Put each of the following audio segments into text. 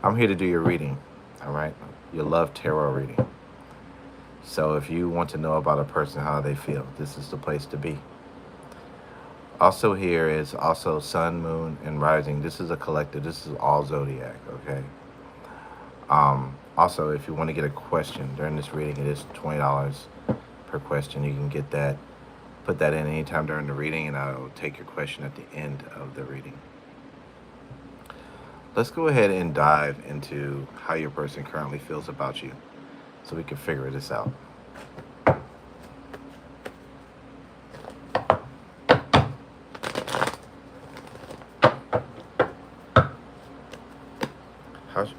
I'm here to do your reading, all right? Your love tarot reading. So if you want to know about a person, how they feel, this is the place to be. Also here is also sun, moon, and rising. This is a collective. This is all zodiac, okay? Also, if you want to get a question during this reading, it is $20 per question. You can get that, put that in anytime during the reading, and I'll take your question at the end of the reading. Let's go ahead and dive into how your person currently feels about you so we can figure this out.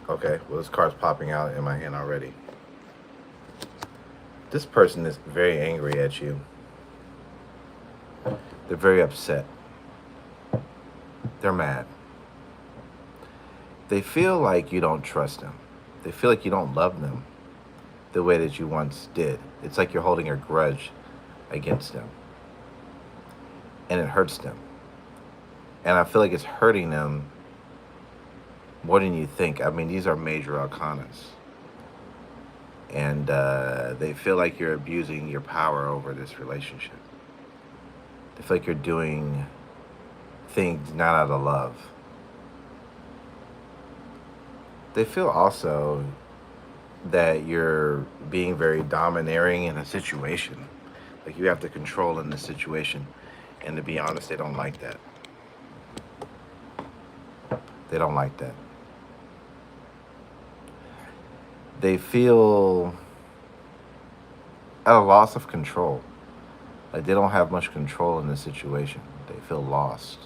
Okay, well, this card's popping out in my hand already. This person is very angry at you. They're very upset. They're mad. They feel like you don't trust them. They feel like you don't love them the way that you once did. It's like you're holding a grudge against them. And it hurts them. And I feel like it's hurting them more than you think. I mean, these are major arcanas. And they feel like you're abusing your power over this relationship. They feel like you're doing things not out of love. They feel also that you're being very domineering in a situation. Like you have to control in the situation. And to be honest, they don't like that. They don't like that. They feel at a loss of control. Like they don't have much control in the situation. They feel lost.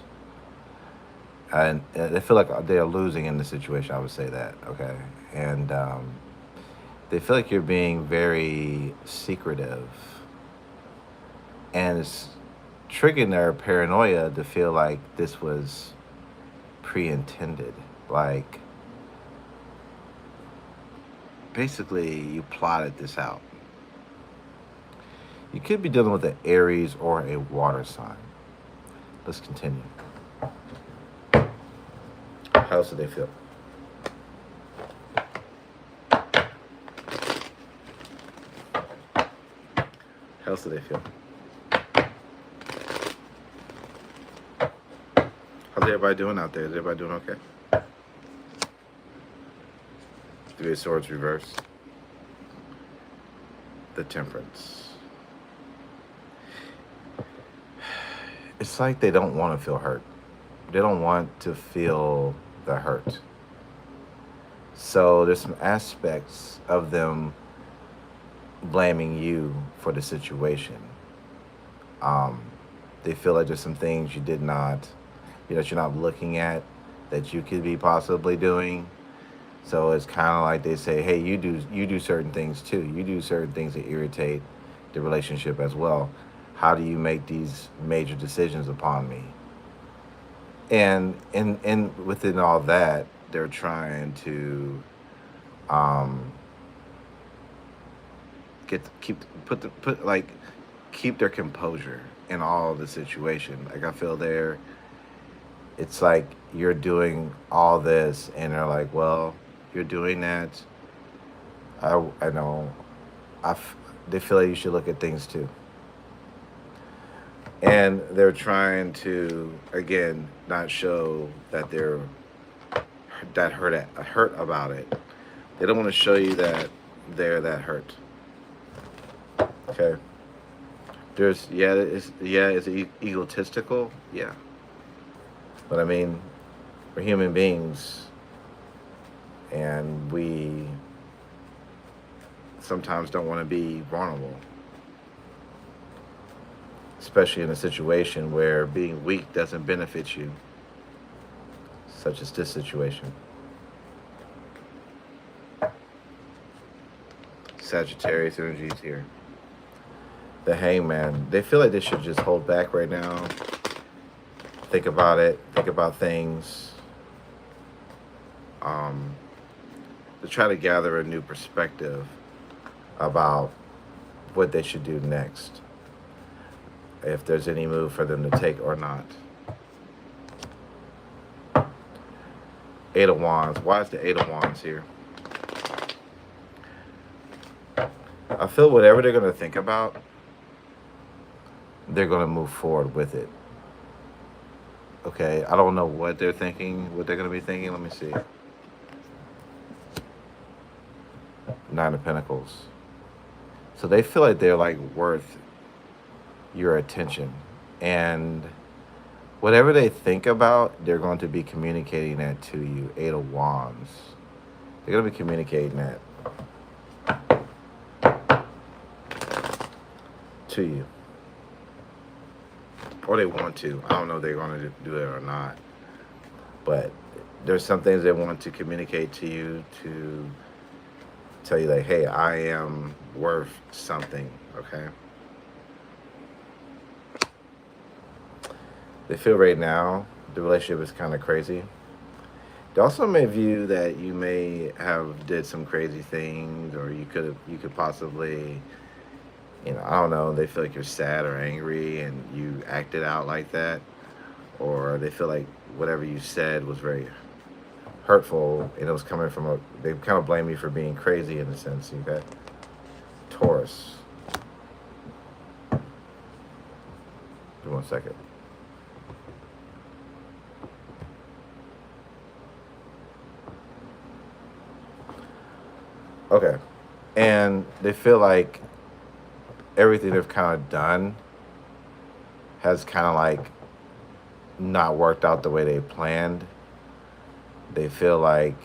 And they feel like they are losing in the situation, I would say that, okay? And they feel like you're being very secretive. And it's triggering their paranoia to feel like this was pre-intended. Like, basically, you plotted this out. You could be dealing with an Aries or a water sign. Let's continue. How else do they feel? How else do they feel? How's everybody doing out there? Is everybody doing okay? Three of Swords reverse. The Temperance. It's like they don't want to feel hurt. They don't want to feel the hurt. So there's some aspects of them blaming you for the situation. They feel like there's some things you did not, that you're not looking at that you could be possibly doing. So it's kind of like they say, hey, you do certain things too. You do certain things that irritate the relationship as well. How do you make these major decisions upon me? And within all that, they're trying to keep their composure in all the situation. Like I feel it's like you're doing all this, and they're like, well, you're doing that. I know. They feel like you should look at things too. And they're trying to, again, not show that they're that hurt about it. They don't want to show you that they're that hurt. Okay. It's egotistical, yeah. But I mean, we're human beings, and we sometimes don't want to be vulnerable. Especially in a situation where being weak doesn't benefit you, such as this situation. Sagittarius energies here. The Hangman. They feel like they should just hold back right now. Think about it. Think about things. To try to gather a new perspective about what they should do next. If there's any move for them to take or not. Eight of Wands. Why is the Eight of Wands here? I feel whatever they're going to think about, they're going to move forward with it. Okay, I don't know what they're thinking, what they're going to be thinking. Let me see. Nine of Pentacles. So they feel like they're like worth your attention. And whatever they think about, they're going to be communicating that to you. Eight of Wands. They're going to be communicating that to you. Or they want to. I don't know if they're going to do it or not. But there's some things they want to communicate to you to tell you like, hey, I am worth something, okay? They feel right now the relationship is kind of crazy. They also may view that you may have did some crazy things, or you could possibly, I don't know, they feel like you're sad or angry and you acted out like that, or they feel like whatever you said was very hurtful and it was coming from they kind of blame you for being crazy in a sense. You got Taurus. Give me 1 second. Okay. And they feel like everything they've kind of done has kind of like not worked out the way they planned. They feel like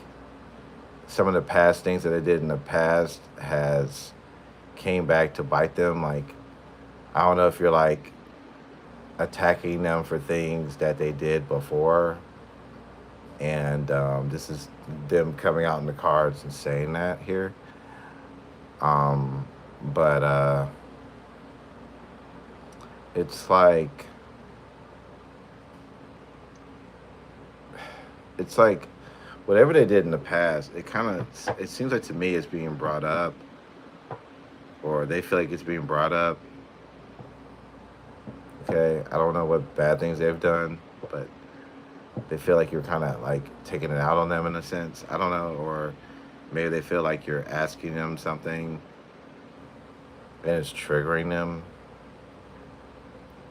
some of the past things that they did in the past has came back to bite them. Like, I don't know if you're like attacking them for things that they did before. And this is them coming out in the cards and saying that here. But it's like whatever they did in the past, it seems like to me it's being brought up, or they feel like it's being brought up. Okay, I don't know what bad things they've done, but they feel like you're kind of like taking it out on them in a sense. I don't know, or maybe they feel like you're asking them something and it's triggering them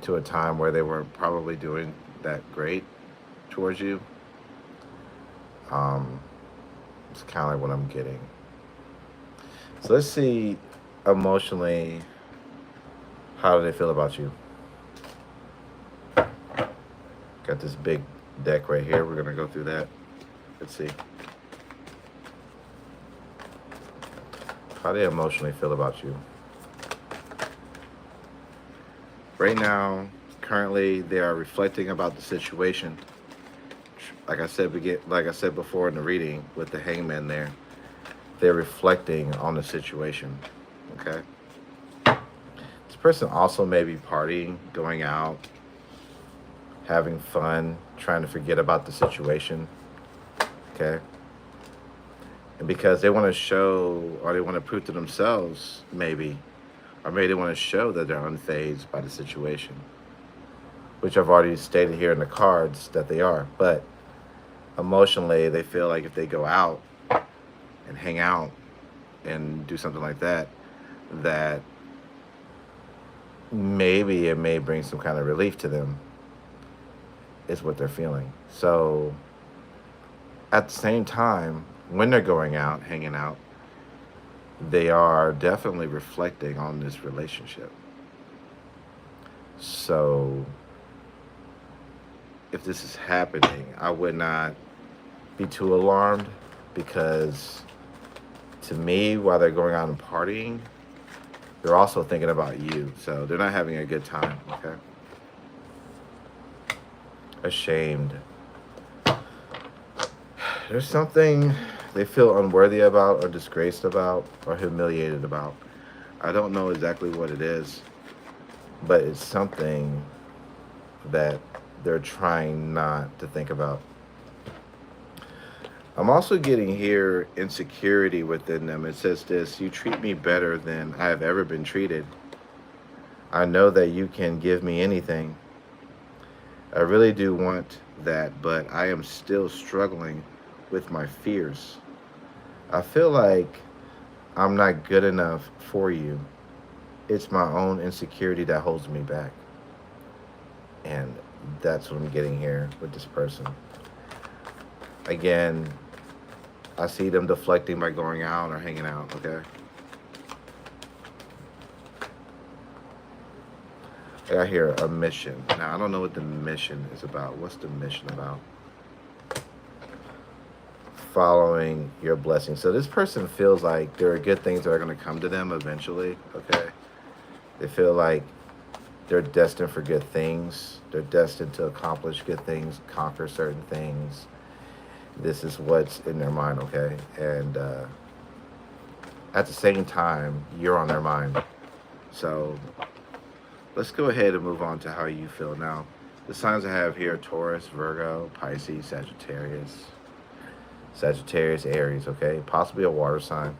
to a time where they weren't probably doing that great towards you. It's kind of like what I'm getting. So let's see emotionally, how do they feel about you? Got this big deck right here. We're going to go through that. Let's see. How do they emotionally feel about you? Right now, currently, they are reflecting about the situation. Like I said before in the reading with the Hangman there, they're reflecting on the situation. Okay. This person also may be partying, going out, having fun, trying to forget about the situation. Okay. And because they want to show, or they want to prove to themselves, maybe, or maybe they want to show that they're unfazed by the situation, which I've already stated here in the cards that they are. But emotionally, they feel like if they go out and hang out and do something like that, that maybe it may bring some kind of relief to them, is what they're feeling. So at the same time, when they're going out, hanging out, they are definitely reflecting on this relationship. So if this is happening, I would not be too alarmed, because to me, while they're going out and partying, they're also thinking about you. So they're not having a good time, okay? Ashamed. There's something they feel unworthy about, or disgraced about, or humiliated about. I don't know exactly what it is, but it's something that they're trying not to think about. I'm also getting here insecurity within them. It says this: you treat me better than I have ever been treated. I know that you can give me anything. I really do want that, but I am still struggling with my fears. I feel like I'm not good enough for you. It's my own insecurity that holds me back. And that's what I'm getting here with this person. Again, I see them deflecting by going out or hanging out, okay? I got here a mission. Now, I don't know what the mission is about. What's the mission about? Following your blessing. So this person feels like there are good things that are going to come to them eventually, okay? They feel like they're destined for good things. They're destined to accomplish good things, conquer certain things. This is what's in their mind, okay? And at the same time, you're on their mind. So let's go ahead and move on to how you feel now. The signs I have here: Taurus, Virgo, Pisces, Sagittarius, Aries, okay? Possibly a water sign.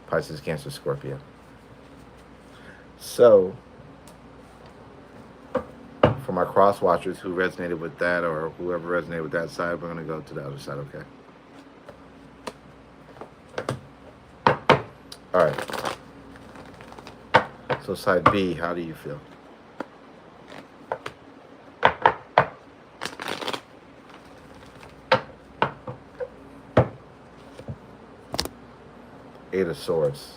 Pisces, Cancer, Scorpio. So, for my cross watchers who resonated with that, or whoever resonated with that side, we're going to go to the other side, okay? All right. So side B, how do you feel? Eight of Swords.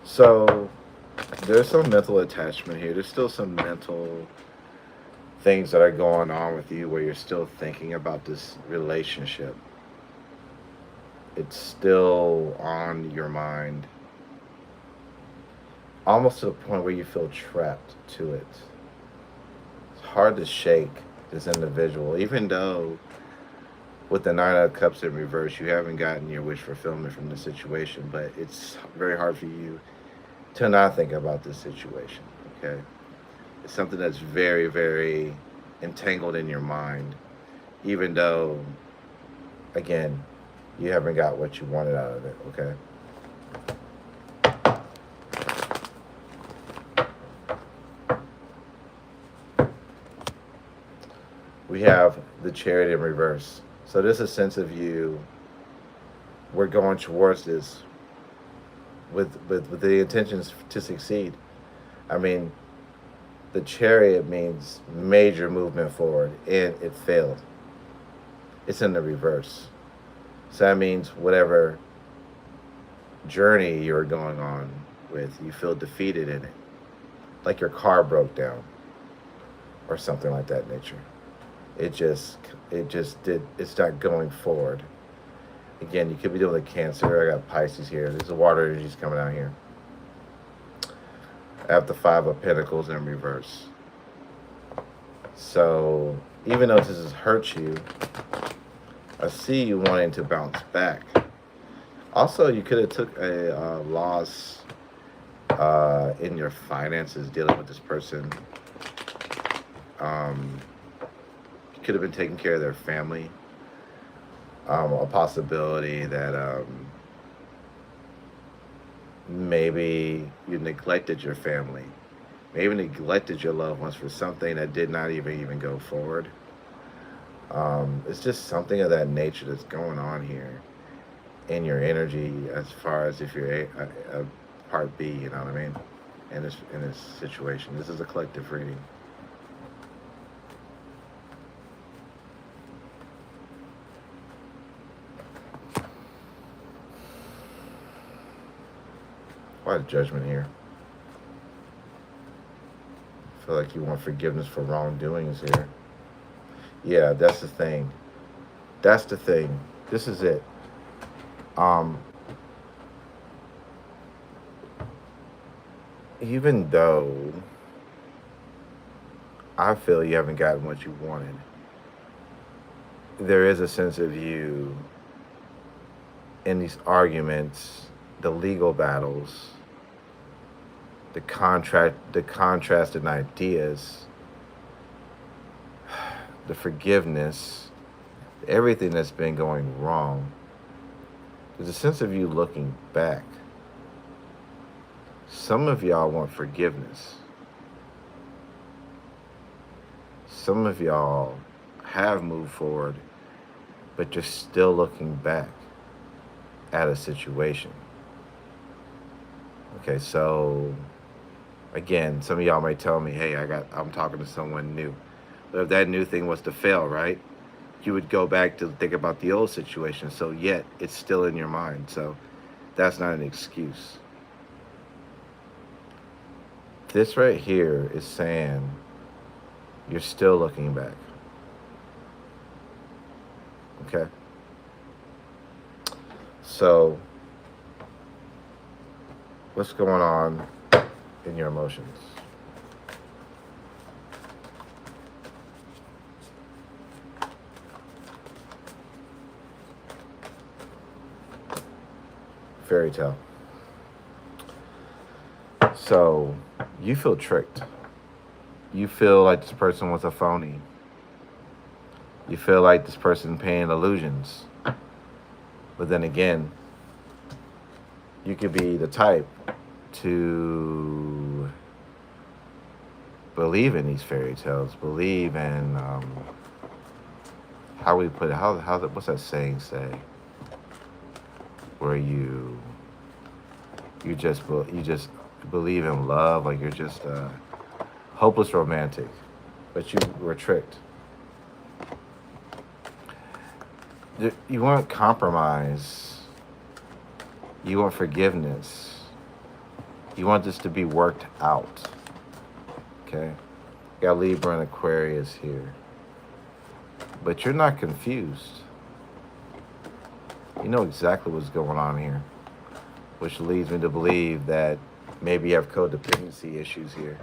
So there's some mental attachment here. There's still some mental things that are going on with you where you're still thinking about this relationship. It's still on your mind, almost to the point where you feel trapped to it. It's hard to shake this individual, even though with the Nine of Cups in reverse, you haven't gotten your wish fulfillment from the situation, but it's very hard for you to not think about this situation, okay? It's something that's very, very entangled in your mind, even though, again, you haven't got what you wanted out of it, okay? We have the Chariot in reverse. So there's a sense of you, we're going towards this with the intentions to succeed. I mean, the Chariot means major movement forward, and it failed. It's in the reverse. So that means whatever journey you're going on with, you feel defeated in it. Like your car broke down or something like that nature. It's not going forward. Again, you could be dealing with Cancer. I got Pisces here. There's the water energies coming out here. I have the Five of Pentacles in reverse. So even though this has hurt you, I see you wanting to bounce back. Also, you could have took a loss in your finances dealing with this person. You could have been taking care of their family. A possibility that maybe you neglected your family, maybe neglected your loved ones for something that did not even go forward. It's just something of that nature that's going on here in your energy, as far as if you're a part B, you know what I mean? In this situation, this is a collective reading. Why the Judgment here? I feel like you want forgiveness for wrongdoings here. Yeah, that's the thing. That's the thing. This is it. Even though I feel you haven't gotten what you wanted, there is a sense of you in these arguments, the legal battles, the contrasted ideas, the forgiveness, everything that's been going wrong. There's a sense of you looking back. Some of y'all want forgiveness. Some of y'all have moved forward but you're still looking back at a situation. Okay, so again, some of y'all might tell me, "Hey, I'm talking to someone new." But if that new thing was to fail, right? You would go back to think about the old situation. So yet it's still in your mind. So that's not an excuse. This right here is saying you're still looking back. Okay? So what's going on in your emotions? Fairy tale. So you feel tricked. You feel like this person was a phony. You feel like this person paying illusions. But then again, you could be the type to believe in these fairy tales, believe in how we put it. What's that saying say? Where you just believe in love, like you're just a hopeless romantic, but you were tricked. You want compromise. You want forgiveness. You want this to be worked out. Okay? Got Libra and Aquarius here. But you're not confused. You know exactly what's going on here. Which leads me to believe that maybe you have codependency issues here.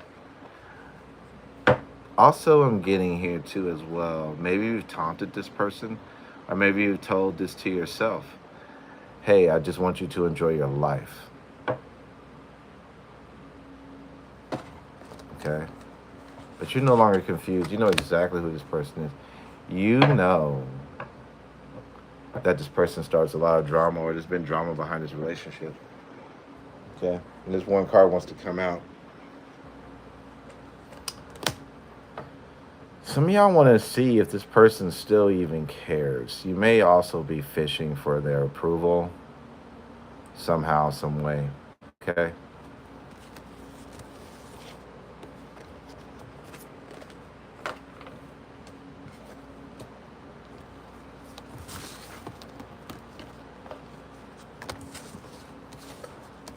Also, I'm getting here too as well. Maybe you've taunted this person, or maybe you've told this to yourself. Hey, I just want you to enjoy your life. Okay? But you're no longer confused. You know exactly who this person is. You know that this person starts a lot of drama, or there's been drama behind this relationship. Okay? And this one card wants to come out. Some of y'all want to see if this person still even cares. You may also be fishing for their approval somehow, some way. Okay?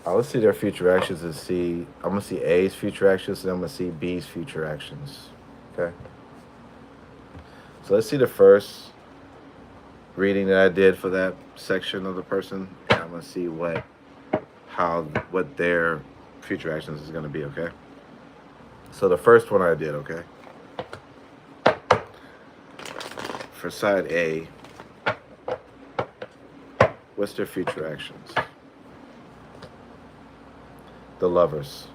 Let's see their future actions and see. I'm going to see A's future actions and I'm going to see B's future actions. Okay? So let's see the first reading that I did for that section of the person. And I'm going to see what their future actions is going to be, okay? So the first one I did, okay? For side A, what's their future actions? The Lovers.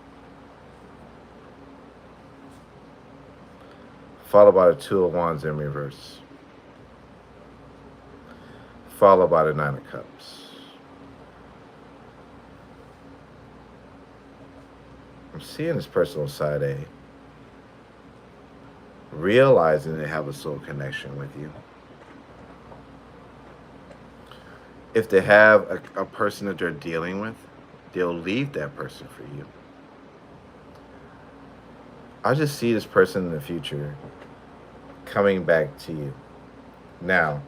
Followed by the Two of Wands in reverse. Followed by the Nine of Cups. I'm seeing this person on side A, realizing they have a soul connection with you. If they have a person that they're dealing with, they'll leave that person for you. I just see this person in the future coming back to you. Now,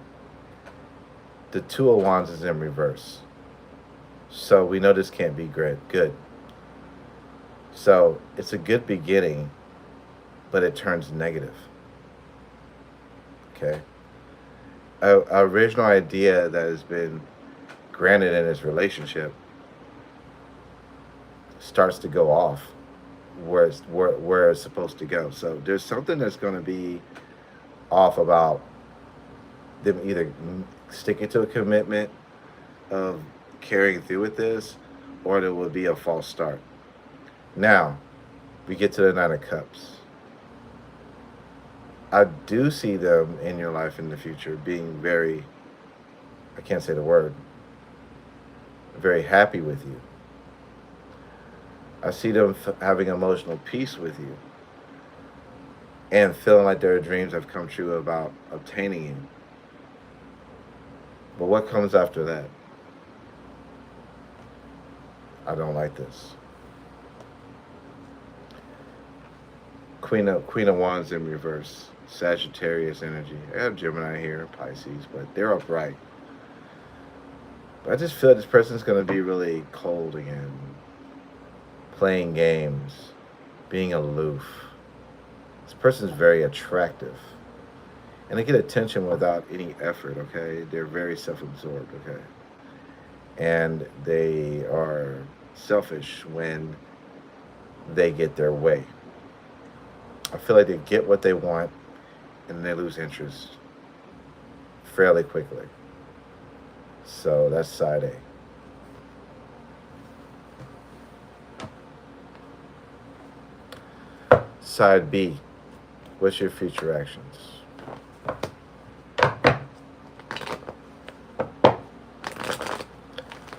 the Two of Wands is in reverse. So we know this can't be good. So it's a good beginning, but it turns negative. Okay? An original idea that has been granted in this relationship starts to go off where it's supposed to go. So there's something that's going to be off about them either sticking to a commitment of carrying through with this, or there will be a false start. Now, we get to the Nine of Cups. I do see them in your life in the future being very, I can't say the word, very happy with you. I see them having emotional peace with you and feeling like their dreams have come true about obtaining you. But what comes after that? I don't like this. Queen of Wands in reverse. Sagittarius energy. I have Gemini here, Pisces, but they're upright. But I just feel this person's going to be really cold again. Playing games. Being aloof. This person's very attractive. And they get attention without any effort, okay? They're very self absorbed, okay? And they are selfish when they get their way. I feel like they get what they want and they lose interest fairly quickly. So that's side A. Side B, what's your future actions?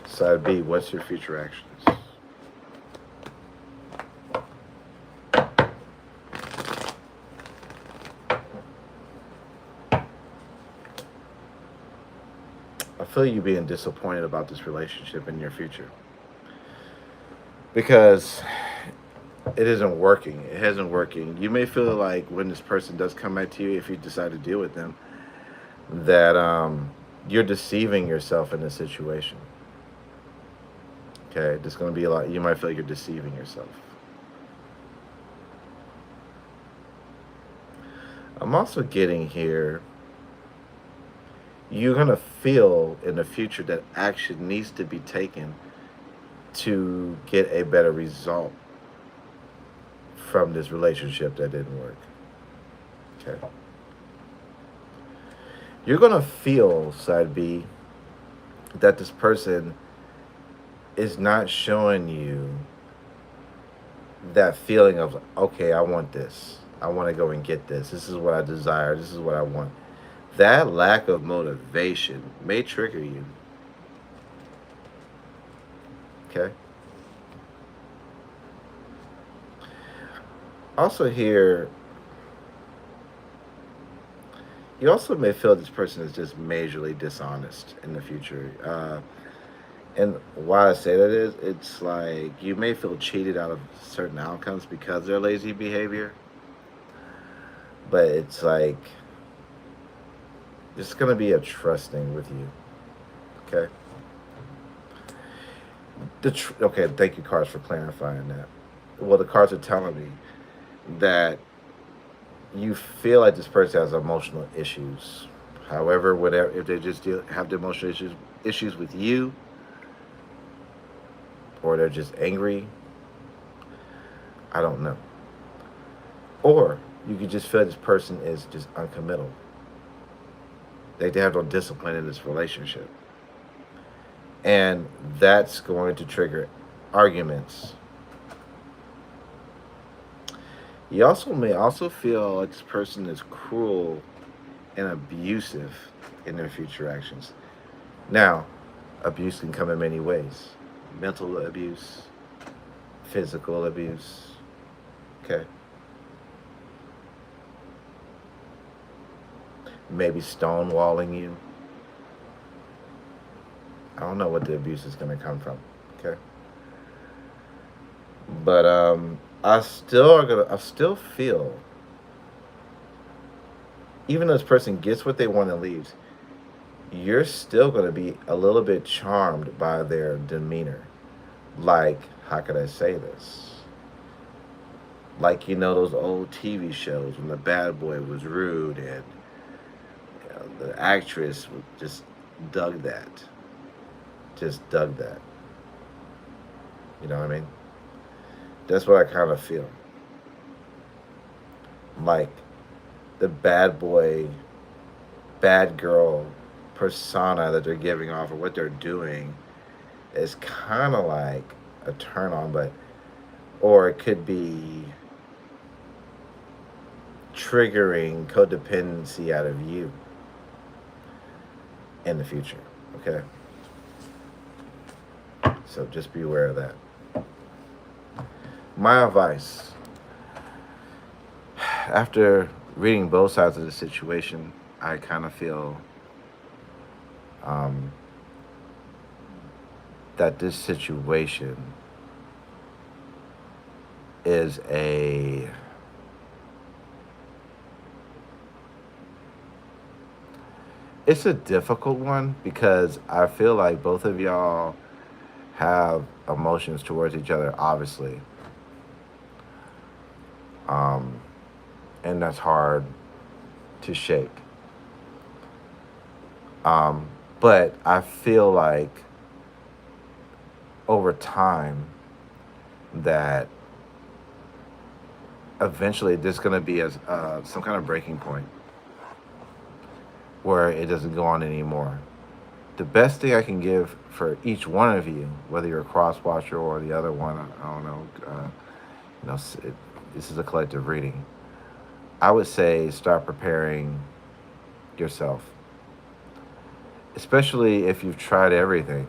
Side B, what's your future actions? I feel you being disappointed about this relationship in your future because it isn't working. It hasn't working. You may feel like when this person does come back to you, if you decide to deal with them, that you're deceiving yourself in this situation. Okay, there's going to be a lot. You might feel like you're deceiving yourself. I'm also getting here. You're going to feel in the future that action needs to be taken to get a better result from this relationship that didn't work. Okay. You're going to feel, side B, that this person is not showing you that feeling of, okay, I want this. I want to go and get this. This is what I desire. This is what I want. That lack of motivation may trigger you. Okay? Also here, you also may feel this person is just majorly dishonest in the future. And why I say that is, it's like you may feel cheated out of certain outcomes because of their lazy behavior. But it's like, it's going to be a trusting with you. Okay? Okay, thank you, cards, for clarifying that. Well, the cards are telling me that you feel like this person has emotional issues. However, whatever, if they just have the emotional issues with you, or they're just angry, I don't know. Or you could just feel this person is just uncommittal. They have no discipline in this relationship. And that's going to trigger arguments. You also may also feel like this person is cruel and abusive in their future actions. Now, abuse can come in many ways. Mental abuse, physical abuse. Okay. Maybe stonewalling you. I don't know what the abuse is going to come from. Okay. But I still feel, even though this person gets what they want and leaves, you're still going to be a little bit charmed by their demeanor. Like, how could I say this? Like, those old TV shows when the bad boy was rude and the actress just dug that. Just dug that. You know what I mean? That's what I kind of feel. Like, the bad boy, bad girl persona that they're giving off or what they're doing is kind of like a turn on, or it could be triggering codependency out of you in the future. Okay? So just be aware of that. My advice, after reading both sides of the situation, I kind of feel um, that this situation is it's a difficult one because I feel like both of y'all have emotions towards each other, obviously. Um, and that's hard to shake. Um, but I feel like over time that eventually there's going to be some kind of breaking point where it doesn't go on anymore. The best thing I can give for each one of you, whether you're a cross watcher or the other one, I don't know, this is a collective reading. I would say start preparing yourself, especially if you've tried everything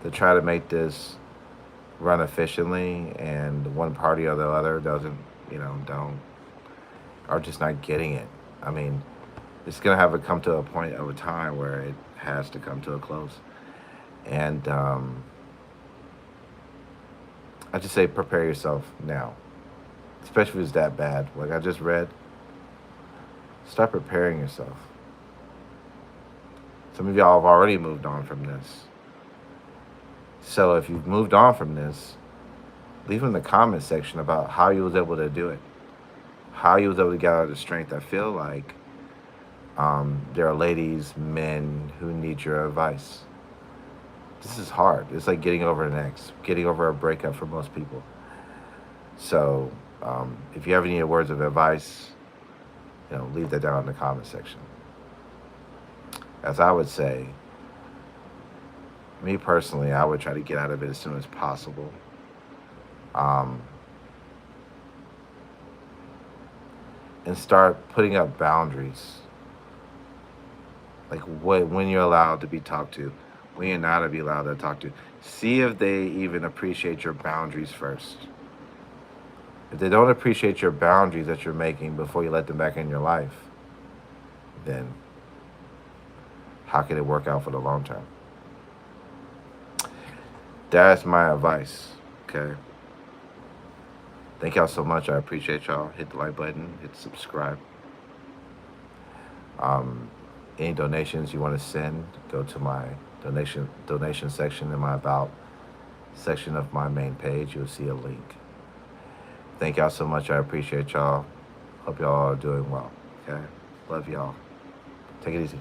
to try to make this run efficiently, and one party or the other doesn't, don't, are just not getting it. I mean, it's gonna have to come to a point of a time where it has to come to a close, and I just say prepare yourself now, especially if it's that bad. Like I just read, start preparing yourself. Some of y'all have already moved on from this. So if you've moved on from this, leave in the comment section about how you was able to do it, how you was able to get out of the strength. I feel like there are ladies, men who need your advice. This is hard. It's like getting over an ex, getting over a breakup for most people. So if you have any words of advice, leave that down in the comment section. As I would say, me personally, I would try to get out of it as soon as possible. Um, and start putting up boundaries. Like when you're allowed to be talked to, when you're not to be allowed to talk to. See if they even appreciate your boundaries first. If they don't appreciate your boundaries that you're making before you let them back in your life, then how can it work out for the long term? That's my advice. Okay. Thank y'all so much. I appreciate y'all. Hit the like button. Hit subscribe. Any donations you want to send, go to my donation section in my about section of my main page. You'll see a link. Thank y'all so much. I appreciate y'all. Hope y'all are doing well. Okay. Love y'all. Take it easy.